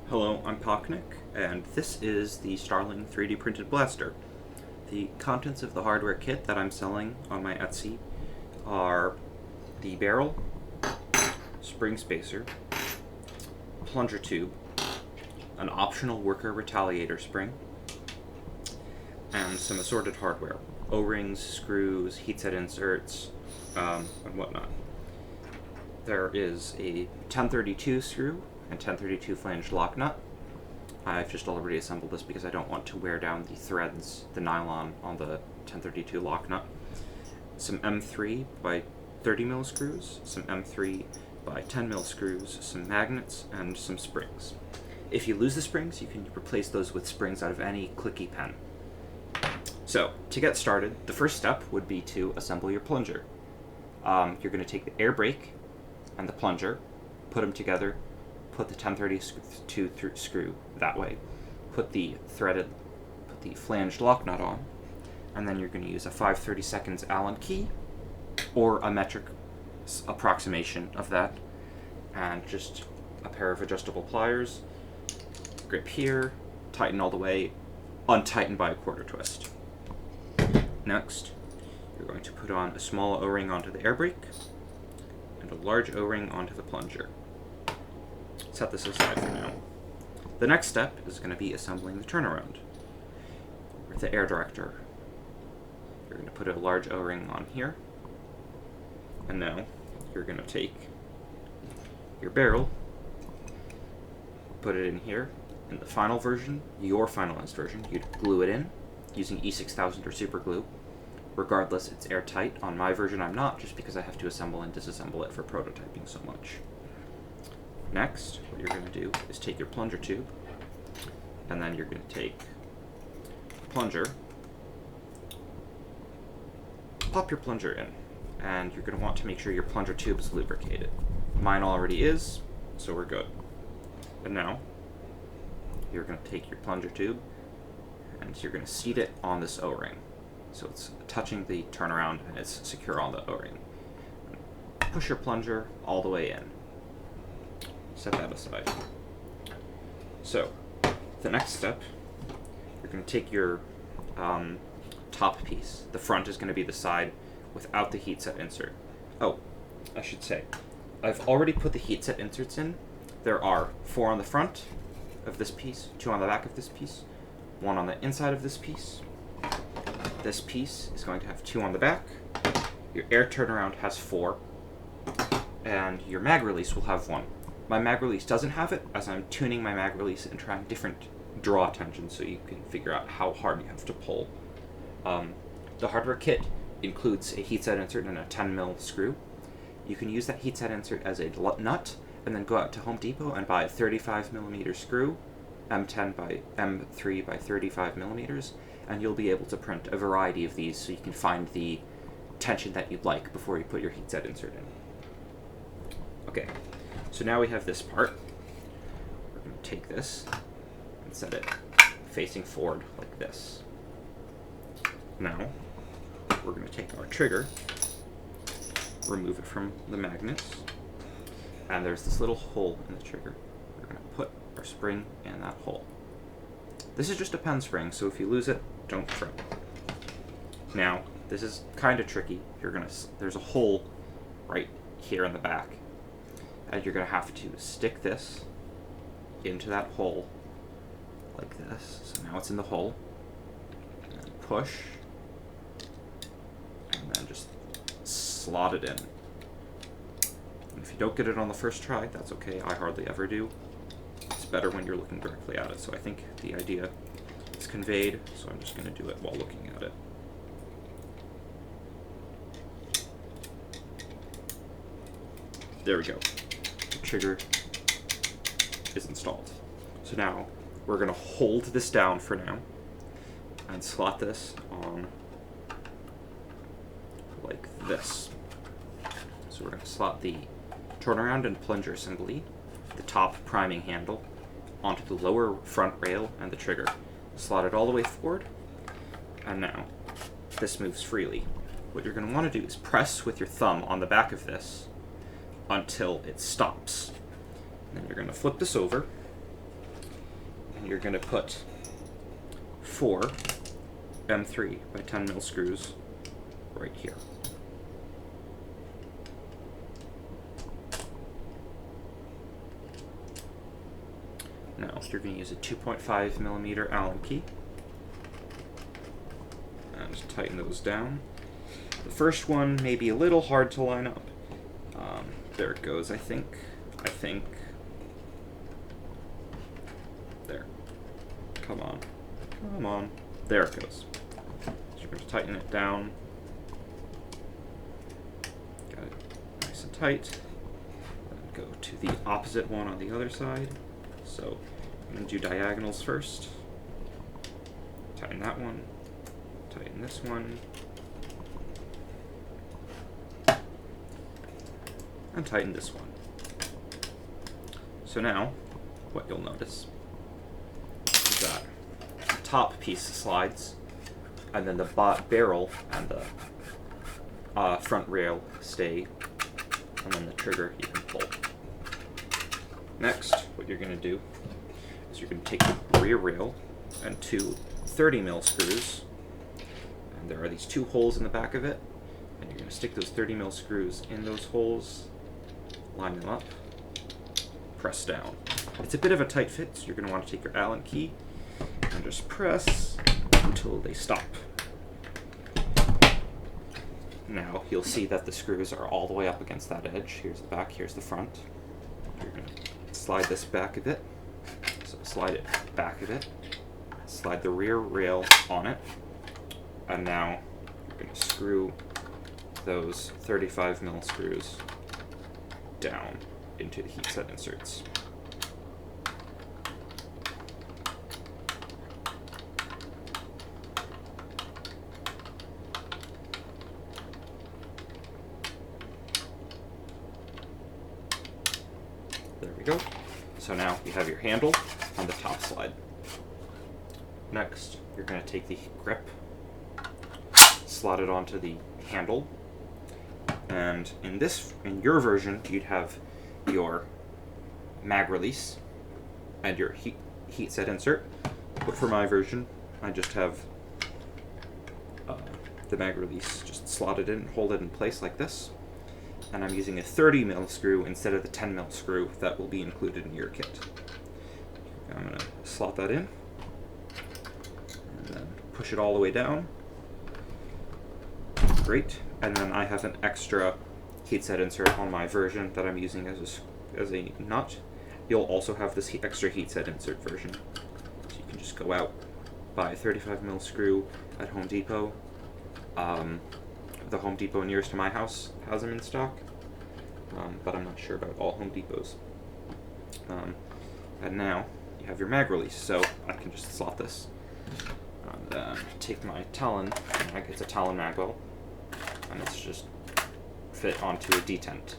Hello, I'm Pocknick, and this is the Starling 3D printed blaster. The contents of the hardware kit that I'm selling on my Etsy are the barrel, spring spacer, plunger tube, an optional worker retaliator spring, and some assorted hardware. O-rings, screws, heat set inserts, and whatnot. There is a 1032 screw and 1032 flanged lock nut. I've just already assembled this because I don't want to wear down the threads, the nylon on the 1032 lock nut. Some M3 by 30mm screws, some M3 by 10mm screws, some magnets, and some springs. If you lose the springs, you can replace those with springs out of any clicky pen. So, to get started, the first step would be to assemble your plunger. You're going to take the air brake and the plunger, put them together, put the 1032 screw that way, put the flanged lock nut on, and then you're going to use a 5/32 Allen key or a metric approximation of that, and just a pair of adjustable pliers, grip here, tighten all the way, untighten by a quarter twist. Next, you're going to put on a small O-ring onto the air brake and a large O-ring onto the plunger. Set this aside for now. The next step is going to be assembling the turnaround, or the air director. You're going to put a large O-ring on here, and now you're going to take your barrel, put it in here. In the final version, your finalized version, you'd glue it in using E6000 or super glue. Regardless, it's airtight. On my version, I'm not, just because I have to assemble and disassemble it for prototyping so much. Next, what you're going to do is take your plunger tube, and then you're going to take the plunger, pop your plunger in, and you're going to want to make sure your plunger tube is lubricated. Mine already is, so we're good. And now, you're going to take your plunger tube, and you're going to seat it on this O-ring. So it's touching the turnaround, and it's secure on the O-ring. Push your plunger all the way in. Set that aside. So, the next step, you're going to take your top piece. The front is going to be the side without the heat set insert. Oh, I should say, I've already put the heat set inserts in. There are 4 on the front of this piece, 2 on the back of this piece, 1 on the inside of this piece. This piece is going to have 2 on the back. Your air turnaround has 4, and your mag release will have 1. My mag release doesn't have it, as I'm tuning my mag release and trying different draw tensions so you can figure out how hard you have to pull. The hardware kit includes a heat set insert and a 10mm screw. You can use that heat set insert as a nut, and then go out to Home Depot and buy a 35mm screw, M3 by 35mm, and you'll be able to print a variety of these so you can find the tension that you'd like before you put your heat set insert in. Okay. So now we have this part. We're going to take this and set it facing forward like this. Now, we're going to take our trigger, remove it from the magnets, and there's this little hole in the trigger. We're going to put our spring in that hole. This is just a pen spring, so if you lose it, don't fret. Now, this is kind of tricky. There's a hole right here in the back. And you're going to have to stick this into that hole like this. So now it's in the hole. And then push. And then just slot it in. And if you don't get it on the first try, that's okay. I hardly ever do. It's better when you're looking directly at it. So I think the idea is conveyed. So I'm just going to do it while looking at it. There we go. Trigger is installed. So now we're going to hold this down for now and slot this on like this. So we're going to slot the turnaround and plunger assembly, the top priming handle, onto the lower front rail and the trigger. Slot it all the way forward, and now this moves freely. What you're going to want to do is press with your thumb on the back of this until it stops. And then you're going to flip this over, you're going to put 4 M3 by 10 mil screws right here. Now you're going to use a 2.5 millimeter Allen key and just tighten those down. The first one may be a little hard to line up. There it goes, I think. There. Come on. There it goes. So you're going to tighten it down. Got it nice and tight. Then go to the opposite one on the other side. So I'm going to do diagonals first. Tighten that one. Tighten this one. And tighten this one. So now, what you'll notice is that the top piece slides, and then the barrel and the front rail stay, and then the trigger you can pull. Next, what you're going to do is you're going to take the rear rail and 2 30 mil screws, and there are these 2 holes in the back of it, and you're going to stick those 30 mil screws in those holes, line them up, press down. It's a bit of a tight fit, so you're going to want to take your Allen key and just press until they stop. Now you'll see that the screws are all the way up against that edge. Here's the back, here's the front. You're going to slide this back a bit. So slide it back a bit. Slide the rear rail on it. And now you're going to screw those 35 mil screws down into the heat set inserts. There we go. So now you have your handle on the top slide. Next, you're going to take the grip, slot it onto the handle, and in your version, you'd have your mag release and your heat set insert. But for my version, I just have the mag release just slotted in, hold it in place like this. And I'm using a 30 mil screw instead of the 10 mil screw that will be included in your kit. I'm going to slot that in and then push it all the way down. Great. And then I have an extra heat set insert on my version that I'm using as a nut. You'll also have this extra heat set insert version. So you can just go out, buy a 35 mil screw at Home Depot. The Home Depot nearest to my house has them in stock, but I'm not sure about all Home Depots. And now you have your mag release, so I can just slot this. And take my Talon mag, it's a Talon magwell, and it's just fit onto a detent.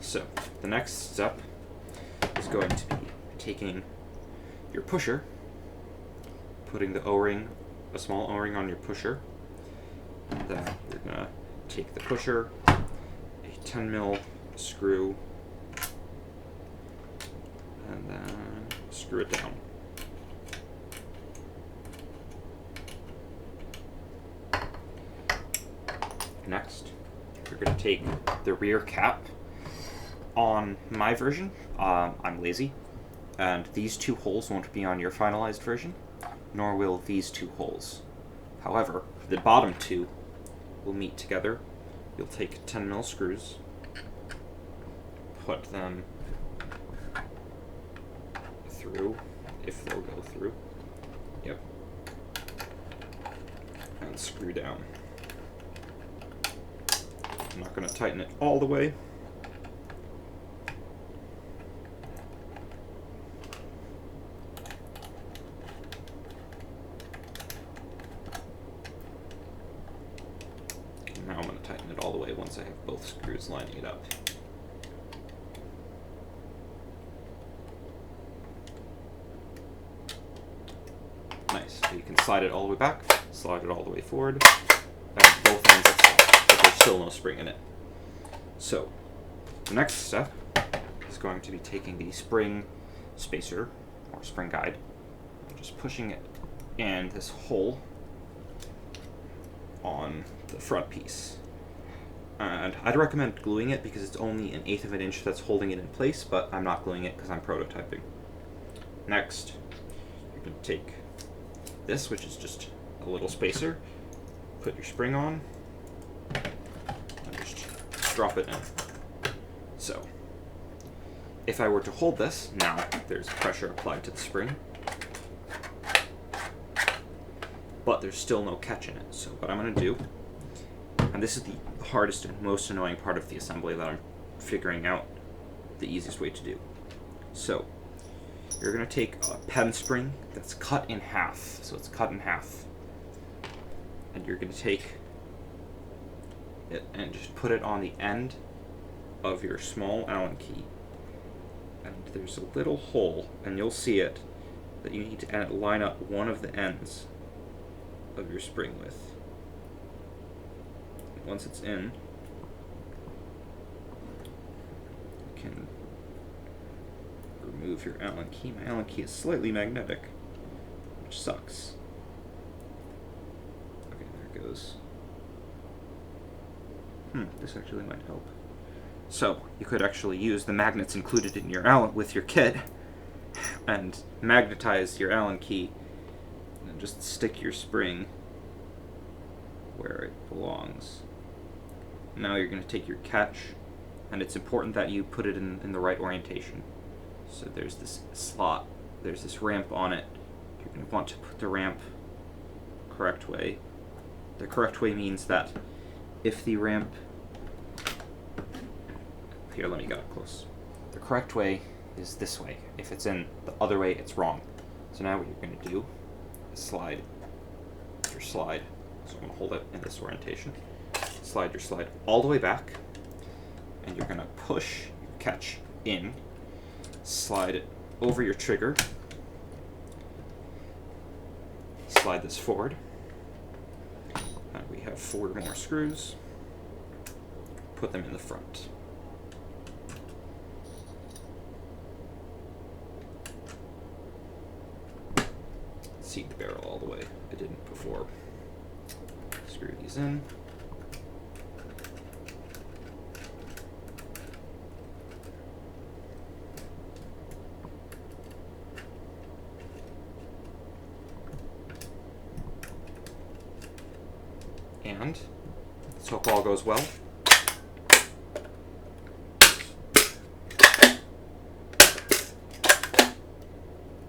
So the next step is going to be taking your pusher, putting the O-ring, a small O-ring on your pusher, and then you're going to take the pusher, a 10 mil screw, and then screw it down. Next, you're going to take the rear cap. On my version, I'm lazy, and these 2 holes won't be on your finalized version, nor will these 2 holes. However, the bottom 2 will meet together. You'll take 10 mil screws, put them through, if they'll go through. Yep. And screw down. I'm not going to tighten it all the way. Now I'm going to tighten it all the way once I have both screws lining it up. Nice. So you can slide it all the way back, slide it all the way forward, and both ends are flat, but there's still no spring in it. So the next step is is going to be taking the spring spacer, or spring guide, and just pushing it in this hole on the front piece. And I'd recommend gluing it because it's only 1/8 of an inch that's holding it in place, but I'm not gluing it because I'm prototyping. Next, you're going to take this, which is just a little spacer, put your spring on, and just drop it in. So, if I were to hold this, now there's pressure applied to the spring, but there's still no catch in it. So what I'm going to do, and this is the hardest and most annoying part of the assembly that I'm figuring out the easiest way to do. So, you're going to take a pen spring that's cut in half. So it's cut in half. And you're going to take it and just put it on the end of your small Allen key. And there's a little hole, and you'll see it, that you need to line up one of the ends of your spring with. Once it's in, you can remove your Allen key. My Allen key is slightly magnetic, which sucks. Okay, there it goes. This actually might help. So, you could actually use the magnets included in your Allen with your kit and magnetize your Allen key and just stick your spring where it belongs. Now you're going to take your catch, and it's important that you put it in the right orientation. So there's this slot, there's this ramp on it. You're going to want to put the ramp correct way. The correct way means that if the ramp... Here, let me get up close. The correct way is this way. If it's in the other way, it's wrong. So now what you're going to do is slide your slide. So I'm going to hold it in this orientation. Slide your slide all the way back, and you're going to push your catch in, slide it over your trigger, slide this forward, and we have 4 more screws. Put them in the front. Seat the barrel all the way. I didn't before. Screw these in. And let's hope all goes well.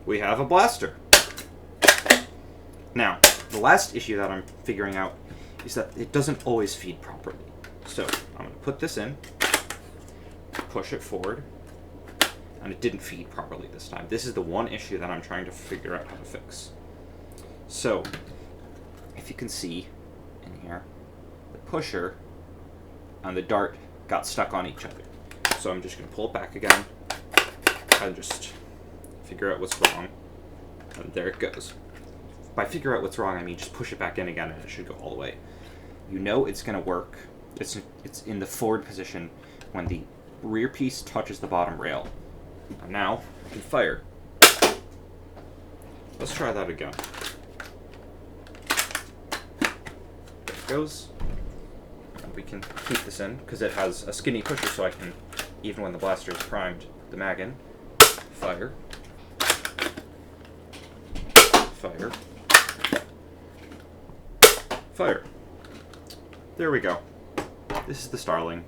We have a blaster. Now, the last issue that I'm figuring out is that it doesn't always feed properly. So I'm going to put this in, push it forward, and it didn't feed properly this time. This is the one issue that I'm trying to figure out how to fix. So, if you can see in here, the pusher and the dart got stuck on each other. So I'm just going to pull it back again and just figure out what's wrong. And there it goes. By figure out what's wrong, I mean just push it back in again and it should go all the way. You know it's going to work. It's in the forward position when the rear piece touches the bottom rail. And now, I can fire. Let's try that again. There it goes. And we can keep this in, because it has a skinny pusher, so I can, even when the blaster is primed, put the mag in. Fire. Fire. Fire. There we go. This is the Starling.